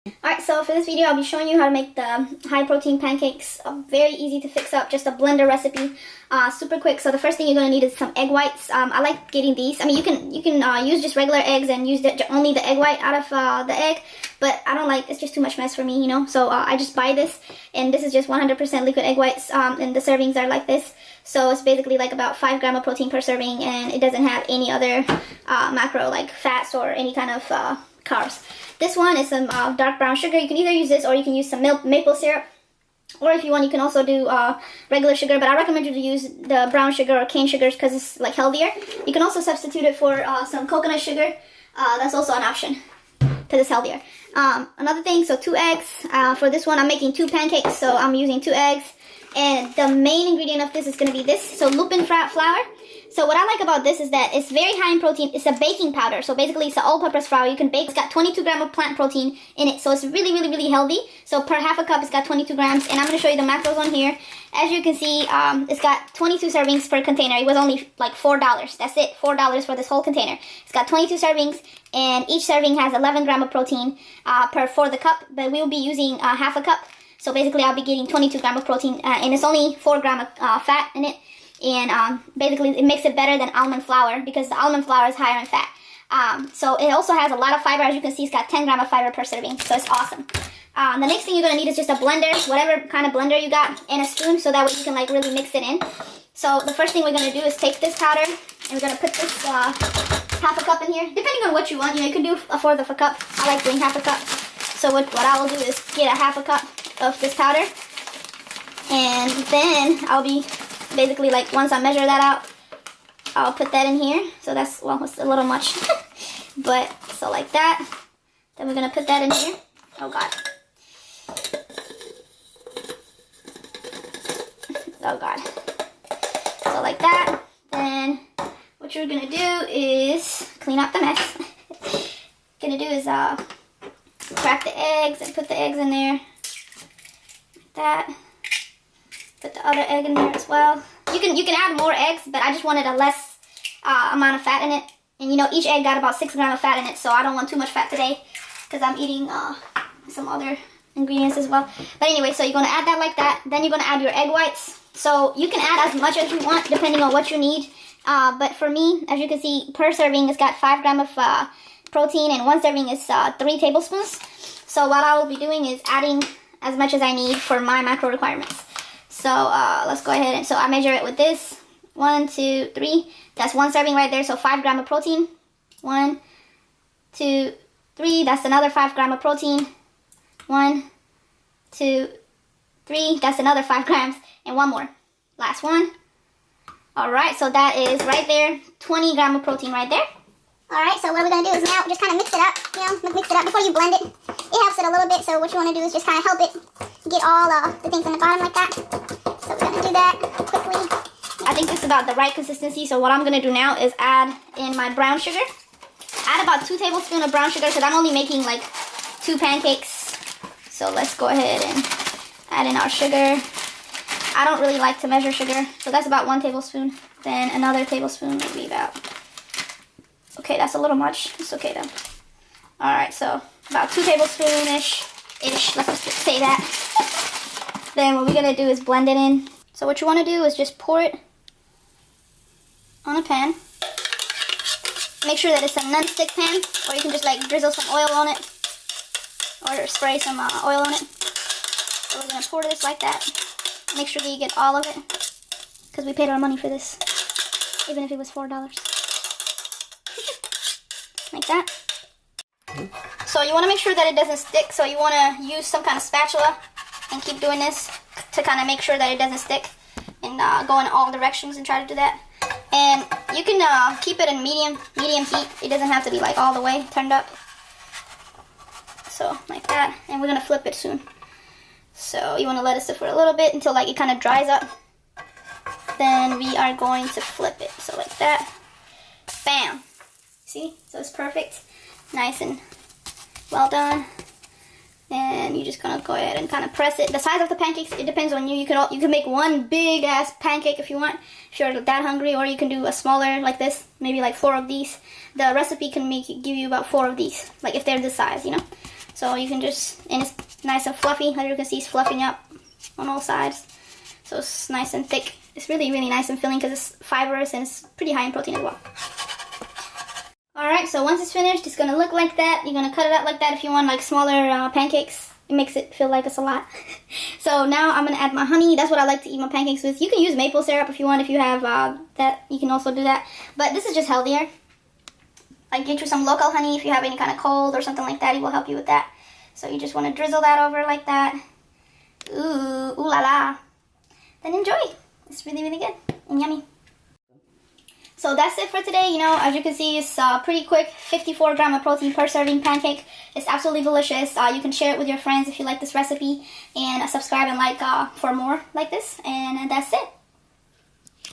Alright, so for this video I'll be showing you how to make the high protein pancakes. Very easy to fix up, just a blender recipe, super quick. So the first thing you're going to need is some egg whites. I like getting these. I mean, you can use just regular eggs and use only the egg white out of the egg, but I don't like, it's just too much mess for me, you know. So I just buy this, and this is just 100% liquid egg whites, and the servings are like this. So it's basically like about 5 grams of protein per serving, and it doesn't have any other macro like fats or any kind of carbs. This one is some dark brown sugar. You can either use this or you can use some maple syrup. Or if you want, you can also do regular sugar, but I recommend you to use the brown sugar or cane sugars because it's like healthier. You can also substitute it for some coconut sugar. That's also an option because it's healthier. Another thing, so 2 eggs. For this one, I'm making 2 pancakes, so I'm using 2 eggs. And the main ingredient of this is going to be this, so lupin flour. So what I like about this is that it's very high in protein. It's a baking powder, so basically it's an all-purpose flour. You can bake. It's got 22 grams of plant protein in it, so it's really, really, really healthy. So per half a cup, it's got 22 grams, and I'm going to show you the macros on here. As you can see, it's got 22 servings per container. It was only like $4. That's it, $4 for this whole container. It's got 22 servings, and each serving has 11 grams of protein for the cup, but we'll be using half a cup. So basically, I'll be getting 22 grams of protein, and it's only 4 grams of fat in it. And basically, it makes it better than almond flour because the almond flour is higher in fat. So it also has a lot of fiber. As you can see, it's got 10 grams of fiber per serving, so it's awesome. The next thing you're going to need is just a blender, whatever kind of blender you got, and a spoon, so that way you can like really mix it in. So the first thing we're going to do is take this powder, and we're going to put this half a cup in here, depending on what you want. You know, you can do a fourth of a cup. I like doing half a cup. So what I will do is get a half a cup of this powder, and then I'll be basically, like, once I measure that out, I'll put that in here. So that's, well, it's a little much. But, so like that. Then we're going to put that in here. Oh, God. Oh, God. So like that. Then what you're going to do is clean up the mess. Going to do is crack the eggs and put the eggs in there. Like that. Put the other egg in there as well. You can add more eggs, but I just wanted a less amount of fat in it. And you know, each egg got about 6 grams of fat in it, so I don't want too much fat today because I'm eating some other ingredients as well. But anyway, so you're going to add that like that. Then you're going to add your egg whites. So you can add as much as you want depending on what you need. But for me, as you can see, per serving, it's got 5 grams of protein, and 1 serving is 3 tablespoons. So what I will be doing is adding as much as I need for my macro requirements. So let's go ahead and, so I measure it with this. 1, 2, 3. That's 1 serving right there, so 5 grams of protein. 1, 2, 3. That's another 5 grams of protein. 1, 2, 3. That's another 5 grams. And 1 more. Last one. Alright, so that is right there. 20 grams of protein right there. Alright, so what we're going to do is now just kind of mix it up, you know, mix it up before you blend it. It helps it a little bit, so what you want to do is just kind of help it get all the things on the bottom like that. So we're going to do that quickly. I think this is about the right consistency, so what I'm going to do now is add in my brown sugar. Add about 2 tablespoons of brown sugar because I'm only making like 2 pancakes. So let's go ahead and add in our sugar. I don't really like to measure sugar, so that's about 1 tablespoon. Then another tablespoon, maybe about... Okay, that's a little much. It's okay though. Alright, so about 2 tablespoon-ish. Let's just say that. Then what we're going to do is blend it in. So what you want to do is just pour it on a pan. Make sure that it's a non-stick pan, or you can just like drizzle some oil on it, or spray some oil on it. So we're going to pour this like that. Make sure that you get all of it, because we paid our money for this, even if it was $4. Like that. So you want to make sure that it doesn't stick, so you want to use some kind of spatula and keep doing this to kind of make sure that it doesn't stick, and go in all directions and try to do that. And you can keep it in medium heat. It doesn't have to be like all the way turned up. So like that, and we're going to flip it soon. So you want to let it sit for a little bit until like it kind of dries up. Then we are going to flip it, so like that. Bam! See? So it's perfect. Nice and well done. And you're just gonna go ahead and kind of press it. The size of the pancakes, it depends on you. You can make one big ass pancake if you want, if you're that hungry, or you can do a smaller like this, maybe like 4 of these. The recipe can give you about 4 of these, like if they're this size, you know. So you can just, and it's nice and fluffy. As you can see, it's fluffing up on all sides. So it's nice and thick. It's really, really nice and filling because it's fibrous and it's pretty high in protein as well. Alright, so once it's finished, it's going to look like that. You're going to cut it out like that if you want like smaller pancakes. It makes it feel like it's a lot. So now I'm going to add my honey. That's what I like to eat my pancakes with. You can use maple syrup if you want. If you have that, you can also do that. But this is just healthier. Like get you some local honey if you have any kind of cold or something like that. It will help you with that. So you just want to drizzle that over like that. Ooh la la. Then enjoy. It's really, really good and yummy. So that's it for today. You know, as you can see, it's pretty quick. 54 grams of protein per serving pancake. It's absolutely delicious. You can share it with your friends if you like this recipe. And subscribe and like for more like this. And that's it.